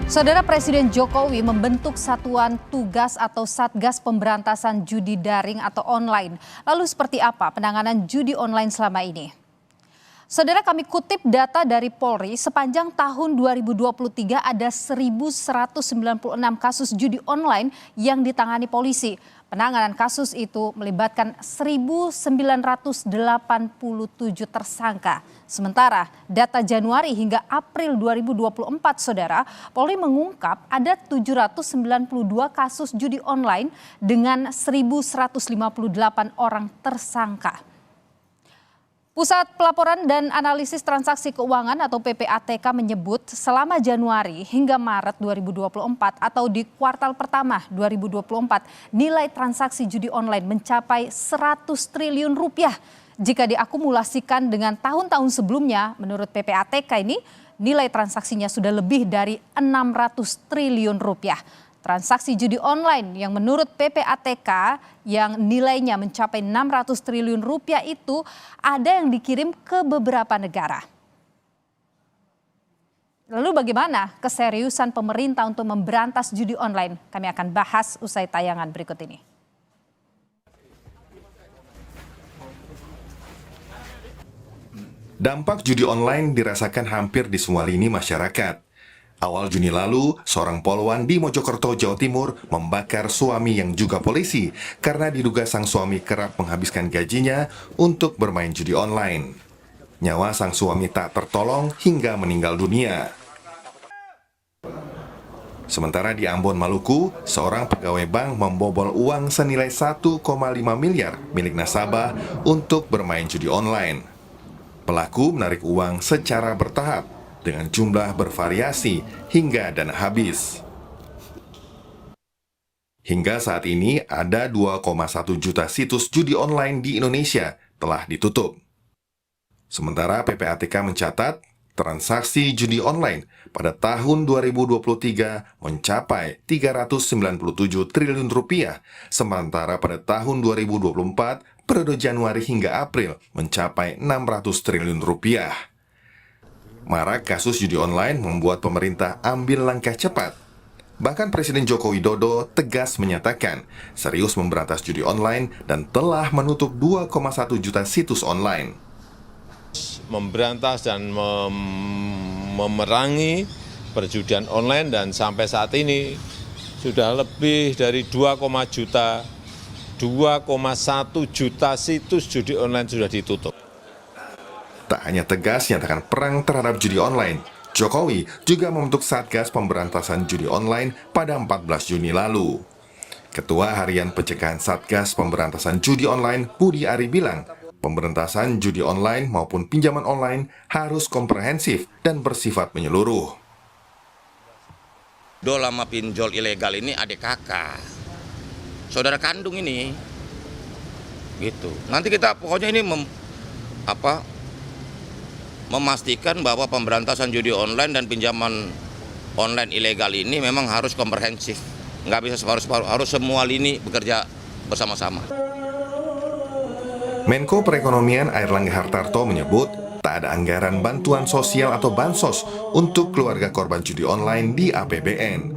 Saudara Presiden Jokowi membentuk Satuan Tugas atau Satgas Pemberantasan Judi Daring atau Online. Lalu seperti apa penanganan judi online selama ini? Saudara, kami kutip data dari Polri, sepanjang tahun 2023 ada 1.196 kasus judi online yang ditangani polisi. Penanganan kasus itu melibatkan 1.987 tersangka. Sementara data Januari hingga April 2024, Saudara, Polri mengungkap ada 792 kasus judi online dengan 1.158 orang tersangka. Pusat Pelaporan dan Analisis Transaksi Keuangan atau PPATK menyebut selama Januari hingga Maret 2024 atau di kuartal pertama 2024 nilai transaksi judi online mencapai 100 triliun rupiah. Jika diakumulasikan dengan tahun-tahun sebelumnya, menurut PPATK ini nilai transaksinya sudah lebih dari 600 triliun rupiah. Transaksi judi online yang menurut PPATK yang nilainya mencapai 600 triliun rupiah itu ada yang dikirim ke beberapa negara. Lalu bagaimana keseriusan pemerintah untuk memberantas judi online? Kami akan bahas usai tayangan berikut ini. Dampak judi online dirasakan hampir di semua lini masyarakat. Awal Juni lalu, seorang poluan di Mojokerto, Jawa Timur membakar suami yang juga polisi karena diduga sang suami kerap menghabiskan gajinya untuk bermain judi online. Nyawa sang suami tak tertolong hingga meninggal dunia. Sementara di Ambon, Maluku, seorang pegawai bank membobol uang senilai 1,5 miliar milik nasabah untuk bermain judi online. Pelaku menarik uang secara bertahap dengan jumlah bervariasi hingga dana habis. Hingga saat ini ada 2,1 juta situs judi online di Indonesia telah ditutup. Sementara PPATK mencatat transaksi judi online pada tahun 2023 mencapai 397 triliun rupiah, sementara pada tahun 2024 periode Januari hingga April mencapai 600 triliun rupiah. Marak kasus judi online membuat pemerintah ambil langkah cepat. Bahkan Presiden Joko Widodo tegas menyatakan serius memberantas judi online dan telah menutup 2,1 juta situs online. Memberantas dan memerangi perjudian online dan sampai saat ini sudah lebih dari 2,1 juta situs judi online sudah ditutup. Tak hanya tegas nyatakan perang terhadap judi online, Jokowi juga membentuk Satgas Pemberantasan Judi Online pada 14 Juni lalu. Ketua Harian Pencegahan Satgas Pemberantasan Judi Online, Budi Ari bilang, pemberantasan judi online maupun pinjaman online harus komprehensif dan bersifat menyeluruh. Dol sama pinjol ilegal ini adik kakak, saudara kandung ini, gitu. Nanti kita pokoknya ini memastikan bahwa pemberantasan judi online dan pinjaman online ilegal ini memang harus komprehensif. Nggak bisa separuh-separuh, harus semua lini bekerja bersama-sama. Menko Perekonomian Airlangga Hartarto menyebut tak ada anggaran bantuan sosial atau bansos untuk keluarga korban judi online di APBN.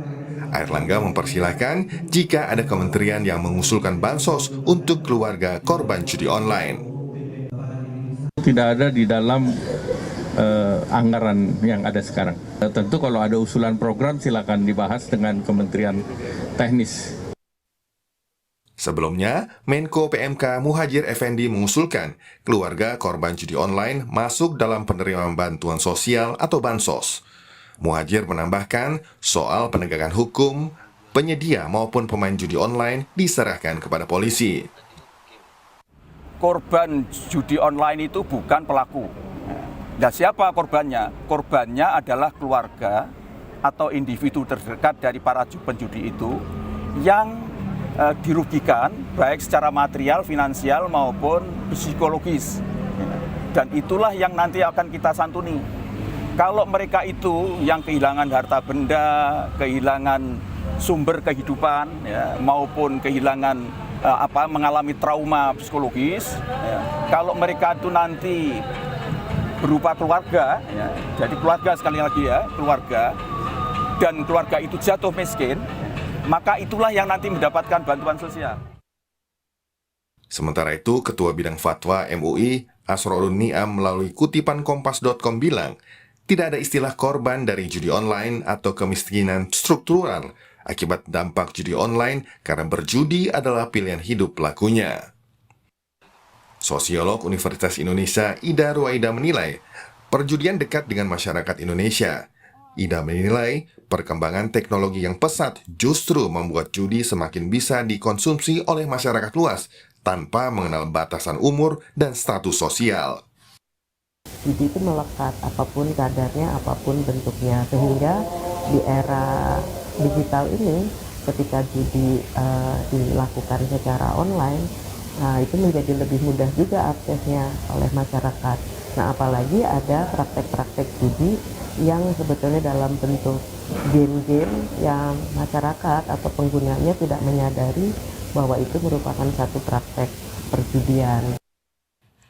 Airlangga mempersilahkan jika ada kementerian yang mengusulkan bansos untuk keluarga korban judi online. Tidak ada di dalam anggaran yang ada sekarang. Tentu kalau ada usulan program silakan dibahas dengan Kementerian Teknis. Sebelumnya, Menko PMK Muhadjir Effendi mengusulkan keluarga korban judi online masuk dalam penerimaan bantuan sosial atau bansos. Muhadjir menambahkan soal penegakan hukum, penyedia maupun pemain judi online diserahkan kepada polisi. Korban judi online itu bukan pelaku. Dan siapa korbannya? Korbannya adalah keluarga atau individu terdekat dari para penjudi itu yang dirugikan baik secara material, finansial maupun psikologis. Dan itulah yang nanti akan kita santuni. Kalau mereka itu yang kehilangan harta benda, kehilangan sumber kehidupan, ya, maupun kehilangan mengalami trauma psikologis, ya, kalau mereka itu nanti berupa keluarga, ya, jadi keluarga sekali lagi ya, keluarga dan keluarga itu jatuh miskin, maka itulah yang nanti mendapatkan bantuan sosial. Sementara itu, Ketua Bidang Fatwa MUI, Asrorun Niam melalui kutipan kompas.com bilang, tidak ada istilah korban dari judi online atau kemiskinan struktural akibat dampak judi online karena berjudi adalah pilihan hidup pelakunya. Sosiolog Universitas Indonesia Ida Ruwaida menilai, perjudian dekat dengan masyarakat Indonesia. Ida menilai, perkembangan teknologi yang pesat justru membuat judi semakin bisa dikonsumsi oleh masyarakat luas tanpa mengenal batasan umur dan status sosial. Judi itu melekat apapun kadarnya, apapun bentuknya, sehingga di era digital ini ketika judi dilakukan secara online, nah, itu menjadi lebih mudah juga aksesnya oleh masyarakat. Nah, apalagi ada praktek-praktek judi yang sebetulnya dalam bentuk game-game yang masyarakat atau penggunanya tidak menyadari bahwa itu merupakan satu praktek perjudian.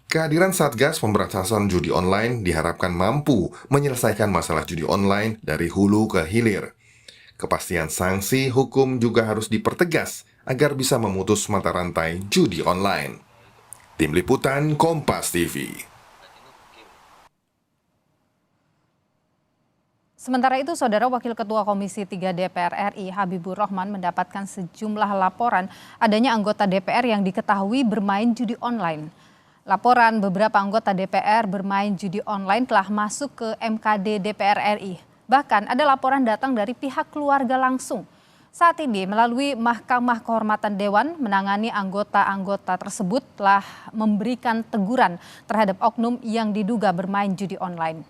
Kehadiran Satgas Pemberantasan Judi Online diharapkan mampu menyelesaikan masalah judi online dari hulu ke hilir. Kepastian sanksi hukum juga harus dipertegas agar bisa memutus mata rantai judi online. Tim Liputan Kompas TV. Sementara itu, Saudara Wakil Ketua Komisi 3 DPR RI Habibur Rahman mendapatkan sejumlah laporan adanya anggota DPR yang diketahui bermain judi online. Laporan beberapa anggota DPR bermain judi online telah masuk ke MKD DPR RI. Bahkan ada laporan datang dari pihak keluarga langsung. Saat ini melalui Mahkamah Kehormatan Dewan menangani anggota-anggota tersebut telah memberikan teguran terhadap oknum yang diduga bermain judi online.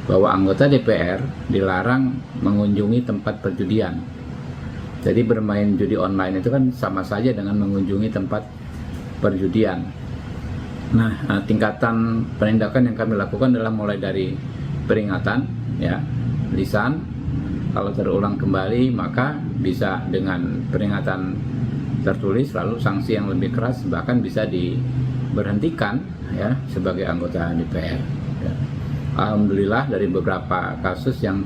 Bahwa anggota DPR dilarang mengunjungi tempat perjudian. Jadi bermain judi online itu kan sama saja dengan mengunjungi tempat perjudian. Nah, tingkatan penindakan yang kami lakukan adalah mulai dari peringatan, ya, lisan. Kalau terulang kembali maka bisa dengan peringatan tertulis, lalu sanksi yang lebih keras, bahkan bisa diberhentikan, ya, sebagai anggota DPR. Ya. Alhamdulillah dari beberapa kasus yang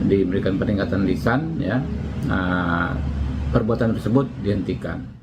diberikan peringatan lisan, ya, perbuatan tersebut dihentikan.